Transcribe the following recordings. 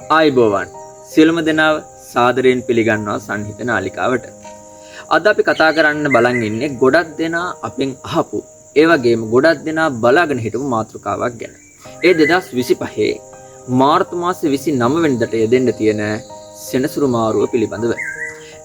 ආයිබෝවන් සියලුම දෙනාව සාදරයෙන් පිළිගන්නවා සංහිත නාලිකාවට. අද අපි කතා කරන්න බලන් ඉන්නේ ගොඩක් දෙනා අපෙන් අහපු ඒ වගේම ගොඩක් දෙනා බලාගෙන හිටපු මාතෘකාවක් ගැන. ඒ 2025 මාර්තු මාසේ 29 වෙනිදාට යෙදෙන්න තියෙන සෙනසුරු මාරුව පිළිබඳව.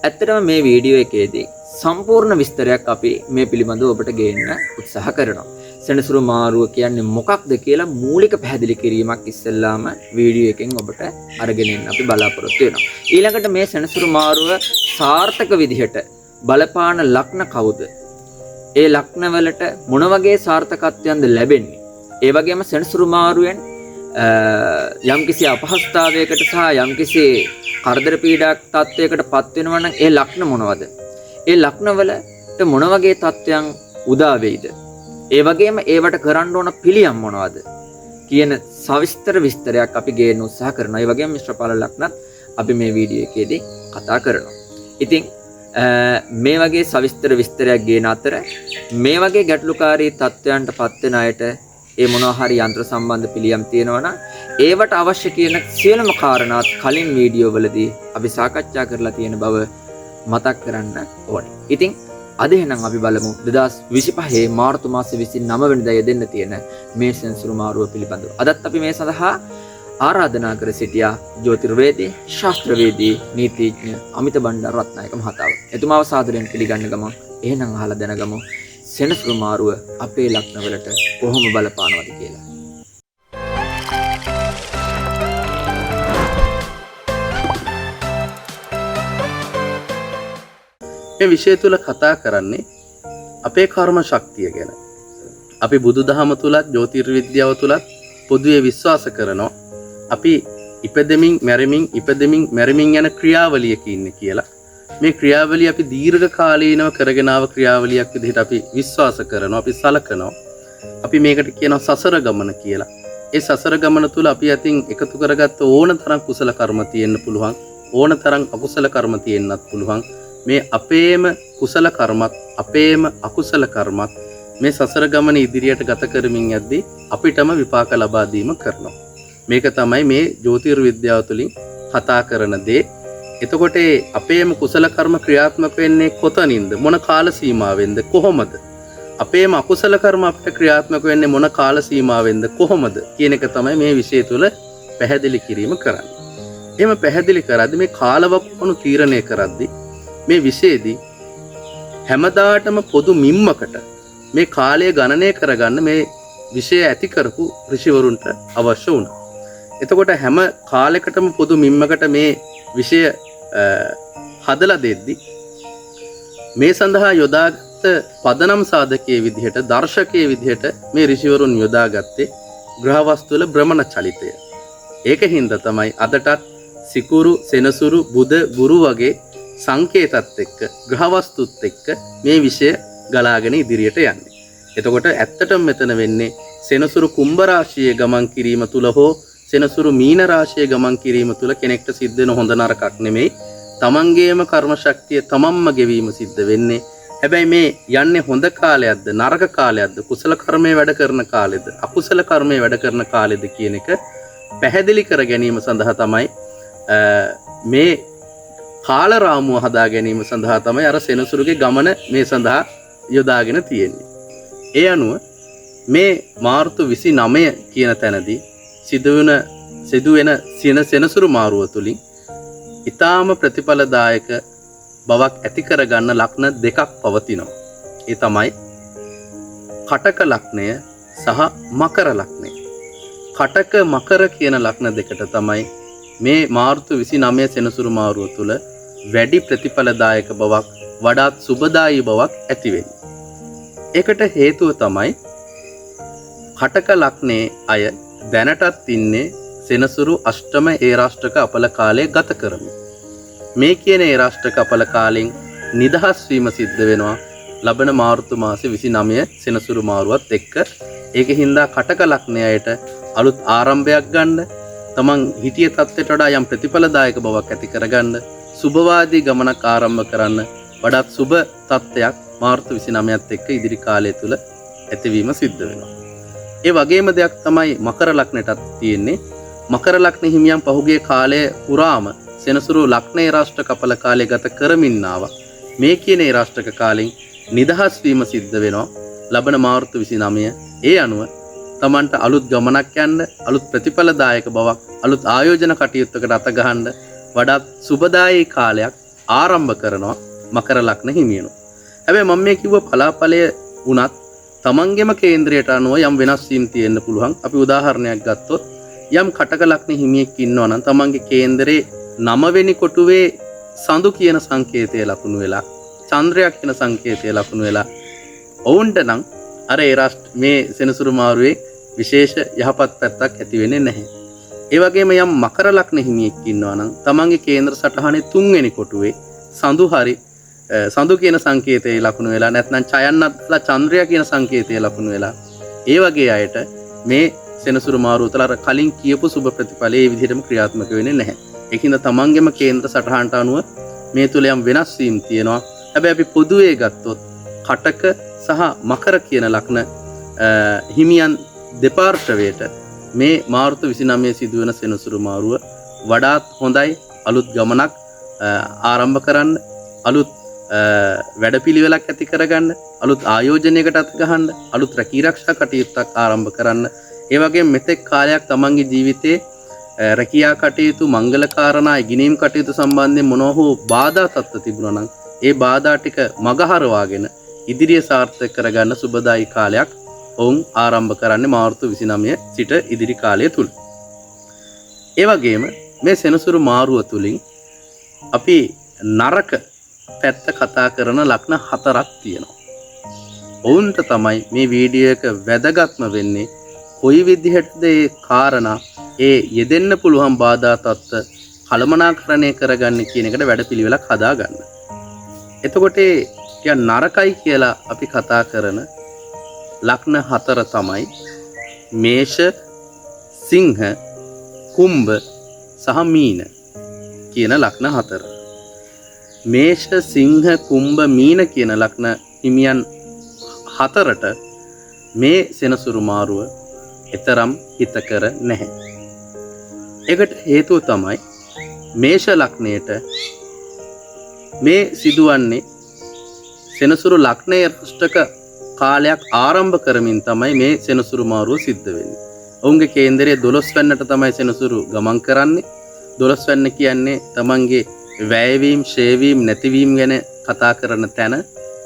ඇත්තටම මේ වීඩියෝ එකේදී සම්පූර්ණ විස්තරයක් අපි මේ පිළිබඳව ඔබට ගේන්න උත්සාහ කරනවා. සෙනසුරු මාරුව කියන්නේ මොකක්ද කියලා මූලික පැහැදිලි කිරීමක් ඉස්සෙල්ලාම වීඩියෝ එකෙන් ඔබට අරගෙන එන්න අපි බලාපොරොත්තු වෙනවා. ඊළඟට මේ සෙනසුරු මාරුව සාර්ථක විදිහට බලපාන ලග්න කවුද? ඒ ලග්න වලට මොන වගේ සාර්ථකත්වයන්ද ලැබෙන්නේ? ඒ වගේම සෙනසුරු මාරුවෙන් යම්කිසි අපහසුතාවයකට සහ යම්කිසි කරදර පීඩාවක් තත්වයකට පත් වෙනවා නම් ඒ ලග්න මොනවද? ඒ ලග්න වලට මොන වගේ තත්වයන් උදා වෙයිද? ඒ වගේම ඒවට කරන්න ඕන පිළියම් මොනවද කියන සවිස්තර විස්තරයක් අපි ගේන්න උත්සාහ කරනවා. ඒ වගේම මිශ්‍ර ඵල ලග්නත් අපි මේ වීඩියෝ එකේදී කතා කරනවා. ඉතින් මේ වගේ සවිස්තර විස්තරයක් ගේන අතර මේ වගේ ගැටලුකාරී තත්වයන්ට පත් වෙන අයට ඒ මොනවා හරි යන්ත්‍ර සම්බන්ධ පිළියම් තියෙනවා නම් ඒවට අවශ්‍ය කියන සියලුම කාරණාත් කලින් වීඩියෝ වලදී අපි සාකච්ඡා කරලා තියෙන බව මතක් කරන්න ඕනේ. ඉතින් අද එහෙනම් අපි බලමු 2025 මාර්තු මාසේ 29 වෙනිදා යෙදෙන්න තියෙන මේ සෙනසුරු මාරුව පිළිබඳව. අදත් අපි මේ සඳහා ආරාධනා කර සිටියා ජ්‍යොතිර්වේදී, ශාස්ත්‍රවේදී, නීතිඥ අමිත බණ්ඩාර රත්නායක මහතාව. එතුමාව සාදරයෙන් පිළිගන්න ගමන් එහෙනම් අහලා දැනගමු සෙනසුරු මාරුව අපේ ලග්නවලට කොහොම බලපානවද කියලා. මේ විෂය තුල කතා කරන්නේ අපේ කර්ම ශක්තිය ගැන. අපි බුදුදහම තුලත් ජ්‍යොතිර්විද්‍යාව තුලත් පොදුවේ විශ්වාස කරනවා අපි ඉපදෙමින් මැරෙමින් යන ක්‍රියාවලියක ඉන්නේ කියලා. මේ ක්‍රියාවලිය අපි දීර්ඝ කාලීනව කරගෙන ආව ක්‍රියාවලියක් විදිහට අපි විශ්වාස කරනවා, අපි සලකනවා. අපි මේකට කියනවා සසර ගමන කියලා. ඒ සසර ගමන තුල අපි අතින් එකතු කරගත්ත ඕන තරම් කුසල කර්ම තියෙන්න පුළුවන්, ඕන තරම් අකුසල කර්ම තියෙන්නත් පුළුවන්. මේ අපේම කුසල කර්මත් අපේම අකුසල කර්මත් මේ සසර ගමන ඉදිරියට ගත කරමින් යද්දී අපිටම විපාක ලබා දීම කරනවා. මේක තමයි මේ ජ්‍යොතිර්විද්‍යාව තුළින් කතා කරන දේ. එතකොට අපේම කුසල කර්ම ක්‍රියාත්මක වෙන්නේ කොතනින්ද? මොන කාල සීමාවෙන්ද? කොහොමද? අපේම අකුසල කර්ම අපිට ක්‍රියාත්මක වෙන්නේ මොන කාල සීමාවෙන්ද? කොහොමද? කියන එක තමයි මේ විෂය තුළ පැහැදිලි කිරීම කරන්නේ. එහෙම පැහැදිලි කරද්දී මේ කාලවකවානු තීරණය කරද්දී මේ විශේෂදී හැමදාටම පොදු මිම්මකට මේ කාලය ගණනය කරගන්න මේ විෂය ඇති කරපු ඍෂිවරුන්ට අවශ්‍ය වුණා. එතකොට හැම කාලයකටම පොදු මිම්මකට මේ විෂය හදලා දෙද්දි මේ සඳහා යොදාගත් පදනම් සාධකයේ විදිහට දර්ශකයේ විදිහට මේ ඍෂිවරුන් යොදාගත්තේ ග්‍රහවස්තු වල භ්‍රමණ චලිතය. ඒකින්ද තමයි අදටත් සිකුරු, සෙනසුරු, බුධ, ගුරු වගේ සංකේතත් එක්ක ග්‍රහවස්තුත් එක්ක මේ විෂය ගලාගෙන ඉදිරියට යන්නේ. එතකොට ඇත්තටම මෙතන වෙන්නේ සෙනසුරු කුම්භ රාශියේ ගමන් කිරීම තුල හෝ සෙනසුරු මීන රාශියේ ගමන් කිරීම තුල කෙනෙක්ට සිද්ධ වෙන හොඳ නරකක් නෙමෙයි. තමන්ගේම කර්ම ශක්තිය තමන්ම ගෙවීම සිද්ධ වෙන්නේ. හැබැයි මේ යන්නේ හොඳ කාලයක්ද නරක කාලයක්ද කුසල කර්මයේ වැඩ කරන කාලෙද අකුසල කර්මයේ වැඩ කරන කාලෙද කියන එක පැහැදිලි කර ගැනීම සඳහා තමයි මේ කාල රාමුව හදා ගැනීම සඳහා තමයි අර සෙනසුරුගේ ගමන මේ සඳහා යොදාගෙන තියෙන්නේ. ඒ අනුව මේ මාර්තු 29 කියන තැනදී සිදුවෙන සෙනසුරු මාරුව තුලින් ඊටාම ප්‍රතිඵලදායක බවක් ඇති කරගන්න ලග්න දෙකක් පවතිනවා. ඒ තමයි කටක ලග්නය සහ මකර ලග්නය. කටක මකර කියන ලග්න දෙකට තමයි මේ මාර්තු 29 සෙනසුරු මාරුව තුල වැඩි ප්‍රතිඵලදායක බවක් වඩාත් සුබදායී බවක් ඇති වෙන්නේ. ඒකට හේතුව තමයි කටක ලග්නයේ අය දැනටත් ඉන්නේ සෙනසුරු අෂ්ටම ඒරාෂ්ටක අපල කාලය ගත කරමින්. මේ කියන ඒරාෂ්ටක අපල කාලෙන් නිදහස් වීම සිද්ධ වෙනවා ලබන මාර්තු මාසේ 29 සෙනසුරු මාරුවත් එක්ක. ඒකින්ද කටක ලග්නයට අලුත් ආරම්භයක් ගන්න, තමන් හිතිය තත්ත්වයට වඩා යම් ප්‍රතිඵලදායක බවක් ඇති කරගන්න, සුබවාදී ගමනක් ආරම්භ කරන්න වඩාත් සුබ තත්ත්වයක් මාර්තු 29ත් එක්ක ඉදිරි කාලය තුල ඇතිවීම සිද්ධ වෙනවා. ඒ වගේම දෙයක් තමයි මකර ලග්නයටත් තියෙන්නේ. මකර ලග්න හිමියන් පහුගිය කාලයේ පුරාම සෙනසුරු ලග්නේ රාෂ්ට්‍ර කපල කාලය ගත කරමින් ආවා. මේ කියන ඒ රාෂ්ට්‍රක කාලෙන් නිදහස් වීම සිද්ධ වෙනවා. ලබන මාර්තු 29. ඒ අනුව තමන්ට අලුත් ගමනක් යන්න, අලුත් ප්‍රතිඵලදායක බවක්, අලුත් ආයෝජන කටයුත්තකට අත ගහන්න වඩාත් සුබදායී කාලයක් ආරම්භ කරනවා මකර ලග්න හිමියනෝ. හැබැයි මම මේ කිව්ව පලාපලය වුණත් තමන්ගේම කේන්ද්‍රයට අනුව යම් වෙනස් වීම් තියෙන්න පුළුවන්. අපි උදාහරණයක් ගත්තොත් යම් කටක ලග්න හිමියෙක් ඉන්නවා නම් තමන්ගේ කේන්දරේ 9 වෙනි කොටුවේ සඳු කියන සංකේතය ලකුණු වෙලා, චන්ද්‍රයා කියන සංකේතය ලකුණු වෙලා ඔවුන්ට නම් අර ඒ මේ සෙනසුරු මාරුවේ විශේෂ යහපත් පැත්තක් ඇති වෙන්නේ නැහැ. ඒ වගේම යම් මකර ලග්න හිමියෙක් ඉන්නවා නම් තමන්ගේ කේන්ද්‍ර සටහනේ 3 වෙනි කොටුවේ සඳු කියන සංකේතය ලකුණු වෙලා, නැත්නම් චයන්නත්ලා චන්ද්‍රයා කියන සංකේතය ලකුණු වෙලා, ඒ වගේ අයට මේ සෙනසුරු මාරුව තුළ අර කලින් කියපු සුබ ප්‍රතිඵලයේ ඒ විදිහටම ක්‍රියාත්මක වෙන්නේ නැහැ. ඒකින්ද තමන්ගේම කේන්ද්‍ර සටහනට අනුව මේ තුළ යම් වෙනස් වීම් තියෙනවා. හැබැයි අපි පොදුවේ ගත්තොත් කටක සහ මකර කියන ලග්න හිමියන් දෙපාර්ශ්වයට මේ මාර්තු 29 සිදුවන සෙනසුරු මාරුව වඩාත් හොඳයි. අලුත් ගමනක් ආරම්භ කරන්න, අලුත් වැඩපිළිවෙලක් ඇති කරගන්න, අලුත් ආයෝජනයකට අත ගහන්න, අලුත් රැකීරක්ෂා කටයුත්තක් ආරම්භ කරන්න. ඒ වගේම මෙතෙක් කාලයක් තමන්ගේ ජීවිතේ රැකියා කටයුතු, මංගල කාරණා, ඉගෙනීම් කටයුතු සම්බන්ධයෙන් මොනවා හෝ බාධා තත්ත්ව තිබුණා නම් ඒ බාධා ටික මගහරවාගෙන ඉදිරිය සාර්ථක කරගන්න සුබදායි කාලයක් ඔවුන් ආරම්භ කරන්නේ මාර්තු 29 සිට ඉදිරි කාලය තුල. ඒ වගේම මේ සෙනසුරු මාරුව තුලින් අපි නරක පැත්ත කතා කරන ලග්න 4ක් තියෙනවා. ඔවුන්ට තමයි මේ වීඩියෝ එක වැදගත්ම වෙන්නේ. කොයි විදිහටද ඒ කාරණා, ඒ යෙදෙන්න පුළුවන් බාධා තත්ත්ව කළමනාකරණය කරගන්න කියන එකට වැඩපිළිවෙලක් හදාගන්න. එතකොට ඒ නරකයි කියලා අපි කතා කරන ලග්න 4 තමයි මේෂ, සිංහ, කුම්භ සහ මීන කියන ලග්න 4. මේෂ, සිංහ, කුම්භ, මීන කියන ලග්න හිමියන් 4ට මේ සෙනසුරු මාරුව එතරම් හිතකර නැහැ. ඒකට හේතුව තමයි මේෂ ලග්නයට මේ සිදුවන්නේ සෙනසුරු ලග්නයේ රාෂ්ට්‍රක කාලයක් ආරම්භ කරමින් තමයි මේ සෙනසුරු මාරුව සිද්ධ වෙන්නේ. ඔවුන්ගේ කේන්දරයේ 12 වෙන්නට තමයි සෙනසුරු ගමන් කරන්නේ. 12 වෙන්න කියන්නේ තමන්ගේ වැයවීම, ෂේවීම, නැතිවීම ගැන කතා කරන තැන.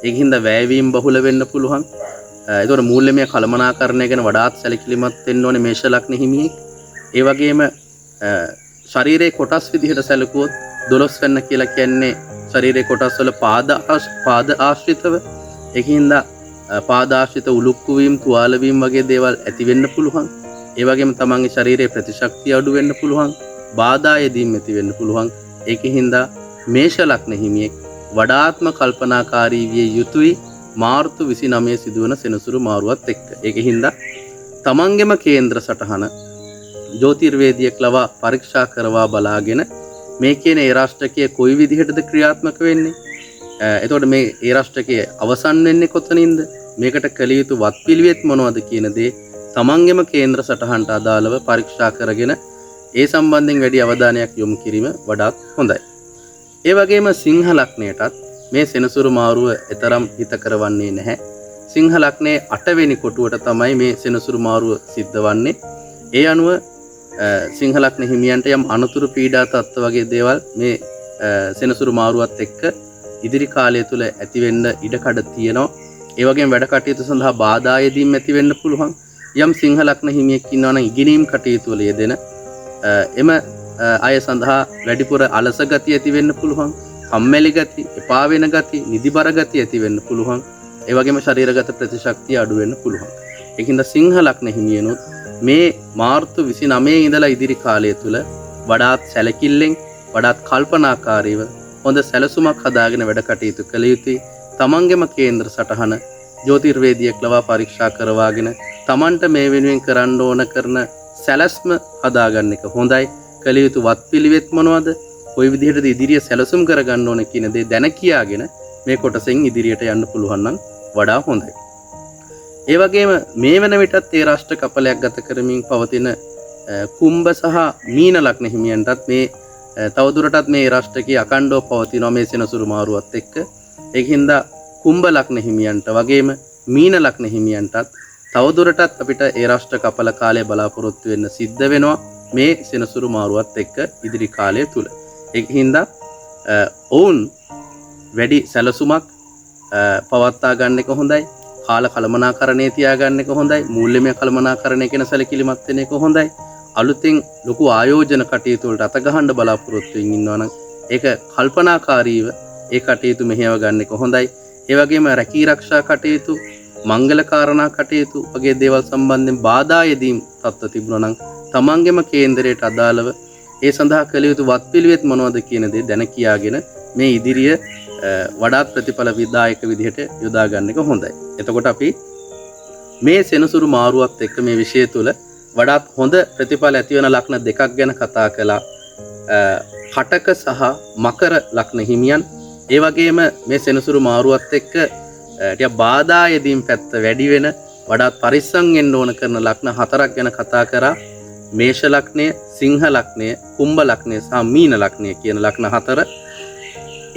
ඒකින්ද වැයවීම බහුල වෙන්න පුළුවන්. ඒතකොට මූල්‍යමය කළමනාකරණය ගැන වඩාත් සැලකිලිමත් වෙන්න ඕනේ මේෂ ලග්න හිමියෙක්. ඒ වගේම ශරීරයේ කොටස් විදිහට සැලකුවොත් 12 වෙන්න කියලා කියන්නේ ශරීරයේ කොටස් වල පාද ආශ්‍රිතව. ඒකින්ද පාද ආශ්‍රිත උලුක්කු වීම, තුවාල වීම වගේ දේවල් ඇති වෙන්න පුළුවන්. ඒ වගේම තමන්ගේ ශරීරයේ ප්‍රතිශක්තිය අඩු වෙන්න පුළුවන්. බාධා යෙදීම් ඇති වෙන්න පුළුවන්. ඒකින්ද මේෂ ලග්න හිමියෙක් වඩාත්ම කල්පනාකාරී විය යුතුයි මාර්තු 29 සිදුවන සෙනසුරු මාරුවත් එක්ක. ඒකින්ද තමන්ගේම කේන්ද්‍ර සටහන ජ්‍යොතිර්වේදියෙක් ලවා පරීක්ෂා කරවා බලාගෙන මේ කියන ඒ රාෂ්ට්‍රකයේ කොයි විදිහටද ක්‍රියාත්මක වෙන්නේ? එතකොට මේ ඒ රාෂ්ට්‍රකයේ අවසන් වෙන්නේ කොතනින්ද? මේකට කළ යුතු වත්පිළිවෙත් මොනවද කියන දේ තමන්ගේම කේන්ද්‍ර සටහනට අදාළව පරීක්ෂා කරගෙන ඒ සම්බන්ධයෙන් වැඩි අවධානයක් යොමු කිරීම වඩාත් හොඳයි. ඒ වගේම සිංහ ලග්නයටත් මේ සෙනසුරු මාරුව එතරම් හිතකර වන්නේ නැහැ. සිංහ ලග්නයේ 8 වෙනි කොටුවට තමයි මේ සෙනසුරු මාරුව සිද්ධ වන්නේ. ඒ අනුව සිංහ ලග්න හිමියන්ට යම් අනුතුරු පීඩා තත්ත්ව වගේ දේවල් මේ සෙනසුරු මාරුවත් එක්ක ඉදිරි කාලය තුල ඇති වෙන්න ඉඩ කඩ තියෙනවා. ඒ වගේම වැඩ කටයුතු සඳහා බාධා යෙදීම් ඇති වෙන්න පුළුවන්. යම් සිංහ ලග්න හිමියෙක් ඉන්නවා නම් ඉගෙනීම් කටයුතු වල යෙදෙන එම අය සඳහා වැඩිපුර අලස ගතිය ඇති වෙන්න පුළුවන්. කම්මැලි ගති, එපා වෙන ගති, නිදිබර ගති ඇති වෙන්න පුළුවන්. ඒ වගේම ශරීරගත ප්‍රතිශක්තිය අඩු වෙන්න පුළුවන්. ඒකින්ද සිංහ ලග්න හිමියනොත් මේ මාර්තු 29 ඉඳලා ඉදිරි කාලය තුල වඩාත් සැලකිල්ලෙන්, වඩාත් කල්පනාකාරීව හොඳ සැලසුමක් හදාගෙන වැඩ කටයුතු කළ යුතුයි. තමන්ගේම කේන්ද්‍ර සටහන ජ්‍යොතිර්වේදියෙක් ලවා පරීක්ෂා කරවාගෙන තමන්ට මේ වෙනුවෙන් කරන්න ඕන කරන සැලැස්ම හදාගන්න එක හොඳයි. කළ යුතු වත්පිළිවෙත් මොනවද? කොයි විදිහටද ඉදිරිය සැලසුම් කරගන්න ඕන කියන දේ දැන කියාගෙන මේ කොටසෙන් ඉදිරියට යන්න පුළුවන් නම් වඩා හොඳයි. ඒ වගේම මේ වෙන විටත් ඒ රාෂ්ට්‍ර කපලයක් ගත කරමින් පවතින කුම්භ සහ මීන ලග්න හිමියන්ටත් මේ තවදුරටත් මේ රාෂ්ටකයේ අකණ්ඩව පවතිනවා මේ සෙනසුරු මාරුවත් එක්ක. ඒකින්ද කුම්භ ලග්න හිමියන්ට වගේම මීන ලග්න හිමියන්ටත් තවදුරටත් අපිට ඒ රාෂ්ට්‍ර කපල කාලය බලාපොරොත්තු වෙන්න සිද්ධ වෙනවා මේ සෙනසුරු මාරුවත් එක්ක ඉදිරි කාලය තුල. ඒකින්ද ඔවුන් වැඩි සැලසුමක් පවත්වා ගන්න එක හොඳයි. කාල කළමනාකරණය තියාගන්න එක හොඳයි. මූල්‍යමය කළමනාකරණය කියන සැලකිලිමත් වෙන එක හොඳයි. අලුතෙන් ලොකු ආයෝජන කටයුතු වලට අත ගහන්න බලාපොරොත්තු වෙමින් ඉන්නවා නම් ඒක කල්පනාකාරීව ඒ කටයුතු මෙහෙයව ගන්න එක හොඳයි. ඒ වගේම රැකී ආරක්ෂා කටයුතු, මංගල කාරණා කටයුතු වගේ දේවල් සම්බන්ධයෙන් බාධා යෙදීම් තත්ත්ව තිබුණා නම් තමන්ගේම කේන්දරයට අදාළව ඒ සඳහා කළ යුතු වත්පිළිවෙත් මොනවද කියන දේ දැන කියාගෙන මේ ඉදිරිය වඩාත් ප්‍රතිඵල විදායක විදිහට යොදා ගන්න එක හොඳයි. එතකොට අපි මේ සෙනසුරු මාරුවත් එක්ක මේ විෂය තුල වඩාත් හොඳ ප්‍රතිඵල ඇති වෙන ලක්න දෙකක් ගැන කතා කළා. කටක සහ මකර ලක්න හිමියන්. ඒ වගේම මේ සෙනසුරු මාරුවත් එක්ක ටික බාධා යෙදීම් පැත්ත වැඩි වෙන වඩාත් පරිස්සම් වෙන්න ඕන කරන ලක්න හතරක් ගැන කතා කරා. මේෂ ලක්නය, සිංහ ලක්නය, කුම්භ ලක්නය සහ මීන ලක්නය කියන ලක්න හතර.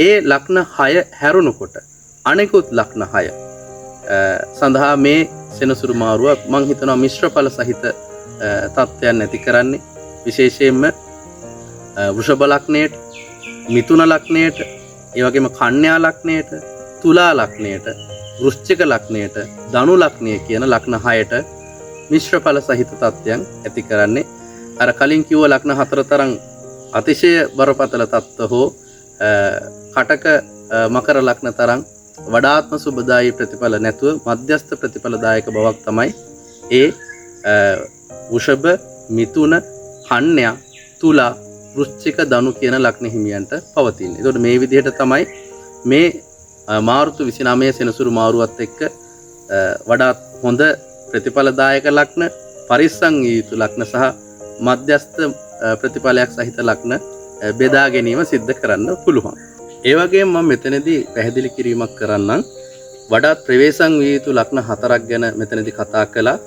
ඒ ලක්න 6 හැරුණකොට අනෙකුත් ලක්න 6 සඳහා මේ සෙනසුරු මාරුව මම හිතනවා මිශ්‍ර ඵල සහිත තත්ත්වයන් නැති කරන්නේ. විශේෂයෙන්ම වෘෂභ ලක්නයට, මිථුන ලක්නයට, ඒ වගේම කන්‍යා ලක්නයට, තුලා ලක්නයට, වෘශ්චික ලක්නයට, ධනු ලක්නය කියන ලක්න 6ට මිශ්‍ර ඵල සහිත තත්ත්වයන් ඇති කරන්නේ. අර කලින් කිව්ව ලක්න 4 තරම් අතිශය බරපතල තත්ත්ව හෝ කටක මකර ලක්න තරම් වඩාත්ම සුබදායී ප්‍රතිඵල නැතුව මධ්‍යස්ථ ප්‍රතිඵලදායක බවක් තමයි ඒ වෘෂභ, මිථුන, කන්‍යා, තුලා, වෘශ්චික, ධනු කියන ලග්න හිමියන්ට පවතින්නේ. ඒතකොට මේ විදිහට තමයි මේ මාර්තු 29 සෙනසුරු මාරුවත් එක්ක වඩාත් හොඳ ප්‍රතිඵලදායක ලග්න, පරිස්සම් විය යුතු ලග්න සහ මධ්‍යස්ථ ප්‍රතිඵලයක් සහිත ලග්න බෙදා ගැනීම සිද්ධ කරන්න පුළුවන්. ඒ වගේම මම මෙතනදී පැහැදිලි කිරීමක් කරන්නම්. වඩාත් ප්‍රවේශම් විය යුතු ලග්න හතරක් ගැන මෙතනදී කතා කළා.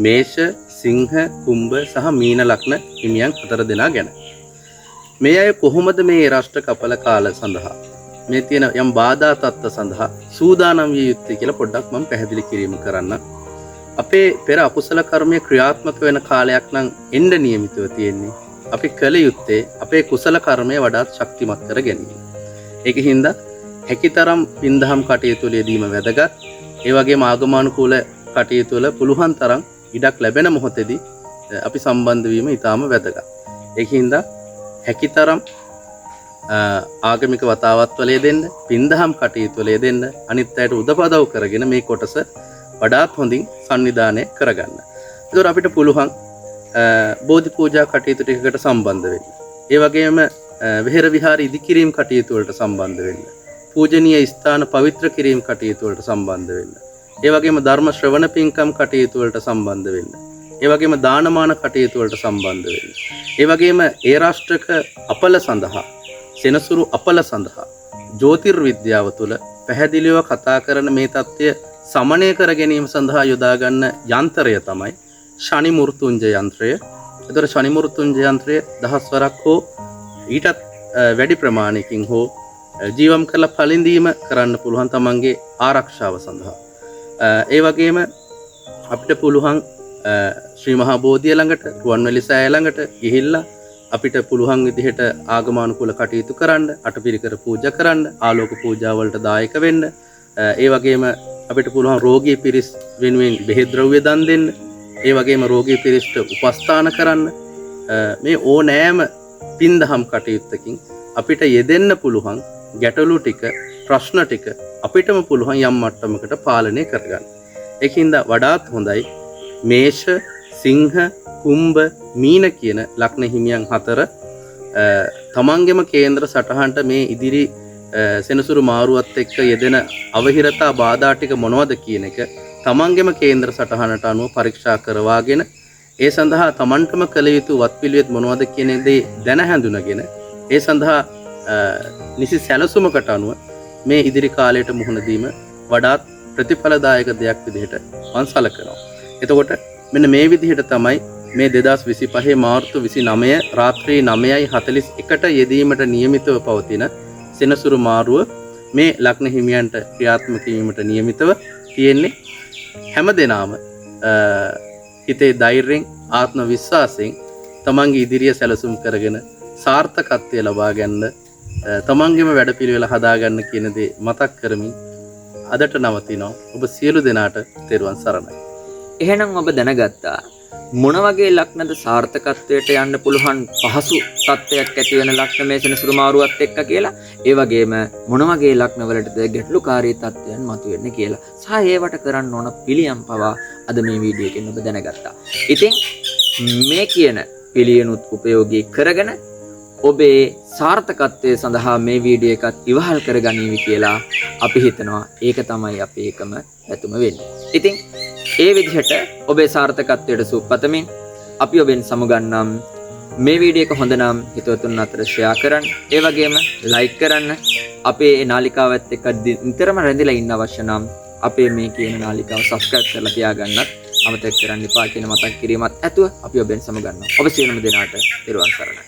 මේෂ, සිංහ, කුම්භ සහ මීන ලග්න හිමියන් 4 දෙනා ගැන. මේ අය කොහොමද මේ රාෂ්ට්‍ර කපල කාල සඳහා මේ තියෙන යම් බාධා තත්ත්ව සඳහා සූදානම් විය යුත්තේ කියලා පොඩ්ඩක් මම පැහැදිලි කිරීම කරන්නම්. අපේ පෙර අකුසල කර්මයේ ක්‍රියාත්මක වෙන කාලයක් නම් එන්න නියමිතව තියෙන්නේ. අපි කළ යුත්තේ අපේ කුසල කර්මය වඩාත් ශක්තිමත් කර ගැනීම. ඒකින්ද හැකිතරම් පින්දහම් කටයුතු වලදීම වැදගත්. ඒ වගේම ආගමනුකූල කටයුතු වල පුළුවන් තරම් ඉඩක් ලැබෙන මොහොතේදී අපි සම්බන්ධ වීම ඉතාම වැදගත්. ඒකින්ද හැකිතරම් ආගමික වතාවත් වල යෙදෙන්න, පින්දහම් කටයුතු වල යෙදෙන්න, අනිත් අයට උදපදව් කරගෙන මේ කොටස වඩාත් හොඳින් සංවිධානය කරගන්න. ඒතකොට අපිට පුළුවන් බෝධි පූජා කටයුතු ටිකකට සම්බන්ධ වෙන්න. ඒ වගේම විහෙර විහාර ඉදිකිරීම කටයුතු වලට සම්බන්ධ වෙන්න. පූජනීය ස්ථාන පවිත්‍ර කිරීම කටයුතු වලට සම්බන්ධ වෙන්න. ඒ වගේම ධර්ම ශ්‍රවණ පින්කම් කටයුතු වලට සම්බන්ධ වෙන්න. ඒ වගේම දානමාන කටයුතු වලට සම්බන්ධ වෙන්න. ඒ වගේම ඒ රාෂ්ට්‍රක අපල සඳහා, සෙනසුරු අපල සඳහා ජ්‍යොතිර්විද්‍යාව තුළ පැහැදිලිව කතා කරන මේ தත්ත්වය සමනය කර ගැනීම සඳහා යොදා ගන්න යන්ත්‍රය තමයි ශනි මෘත්‍යුංජය යන්ත්‍රය. ඒතර ශනි මෘත්‍යුංජය යන්ත්‍රය දහස් වරක් හෝ ඊටත් වැඩි ප්‍රමාණයකින් හෝ ජීවම් කරලා පළඳීම කරන්න පුළුවන් තමන්ගේ ආරක්ෂාව සඳහා. ඒ වගේම අපිට පුළුවන් ශ්‍රී මහා බෝධිය ළඟට, රුවන්වැලි සෑය ළඟට ගිහිල්ලා අපිට පුළුවන් විදිහට ආගමනුකූල කටයුතු කරන්න, අටපිරිකර පූජා කරන්න, ආලෝක පූජා වලට දායක වෙන්න. ඒ වගේම අපිට පුළුවන් රෝගී පිරිස් වෙනුවෙන් බෙහෙත් ද්‍රව්‍ය දන් දෙන්න. ඒ වගේම රෝගී පිරිස්ට උපස්ථාන කරන්න. මේ ඕනෑම පින්දහම් කටයුත්තකින් අපිට යෙදෙන්න පුළුවන් ගැටලු ටික, ප්‍රශ්න ටික අපිටම පුළුවන් යම් මට්ටමකට පාලනය කරගන්න. ඒකින්ද වඩාත් හොඳයි මේෂ, සිංහ, කුම්භ, මීන කියන ලග්න හිමියන් 4 තමන්ගේම කේන්ද්‍ර සටහනට මේ ඉදිරි සෙනසුරු මාරුවත් එක්ක යෙදෙන අවහිරතා බාධා ටික මොනවද කියන එක තමන්ගේම කේන්ද්‍ර සටහනට අනුව පරීක්ෂා කරවාගෙන ඒ සඳහා තමන්ටම කළ යුතු වත්පිළිවෙත් මොනවද කියන දේ දැන හැඳුනගෙන ඒ සඳහා නිසි සැලසුමකට අනුව මේ ඉදිරි කාලයට මුහුණ දීම වඩාත් ප්‍රතිඵලදායක දෙයක් විදිහට මම සලකනවා. එතකොට මෙන්න මේ විදිහට තමයි මේ 2025 මාර්තු 29 රාත්‍රී 9:41ට යෙදීමට නියමිතව පවතින සෙනසුරු මාරුව මේ ලග්න හිමියන්ට ක්‍රියාත්මක වීමට නියමිතව තියෙන්නේ. හැම දිනම හිතේ ධෛර්යයෙන් ආත්ම විශ්වාසයෙන් තමන්ගේ ඉදිරිය සැලසුම් කරගෙන සාර්ථකත්වය ලබා ගන්න තමන්ගේම වැඩපිළිවෙල හදාගන්න කියන දේ මතක් කරමින් අදට නවතිනවා. ඔබ සියලු දෙනාට තෙරුවන් සරණයි. එහෙනම් ඔබ දැනගත්තා මොන වගේ ලක්නද සාර්ථකත්වයට යන්න පුළුවන් පහසු තත්ත්වයක් ඇති වෙන ලක්න මේ සෙනසුරු මාරුවත් එක්ක කියලා. ඒ වගේම මොන වගේ ලක්නවලටද ගැටලුකාරී තත්ත්වයන් මතුවෙන්නේ කියලා. සහ ඒවට කරන්න ඕන පිළියම් පවා අද මේ වීඩියෝ එකෙන් ඔබ දැනගත්තා. ඉතින් මේ කියන පිළියනුත් උපයෝගී කරගෙන ඔබේ සාර්ථකත්වය සඳහා මේ වීඩියෝ එකත් ඉවහල් කරගනීවි කියලා අපි හිතනවා. ඒක තමයි අපේ එකම පැතුම වෙන්නේ. ඉතින් ඒ විදිහට ඔබේ සාර්ථකත්වයට සුවපතමින් අපි ඔබෙන් සමුගන්නම්. මේ වීඩියෝ එක හොඳ නම් හිතවතුන් අතර ෂෙයා කරන්න. ඒ වගේම ලයික් කරන්න. අපේ නාලිකාවත් එක්ක නිතරම රැඳිලා ඉන්න අවශ්‍ය නම් අපේ මේ කියන නාලිකාව සබ්ස්ක්‍රයිබ් කරලා තියාගන්නත් අමතක කරන්න එපා කියන මතක් කිරීමත් ඇතුව අපි ඔබෙන් සමුගන්නවා. ඔබ සියලුම දෙනාට තෙරුවන් සරණයි.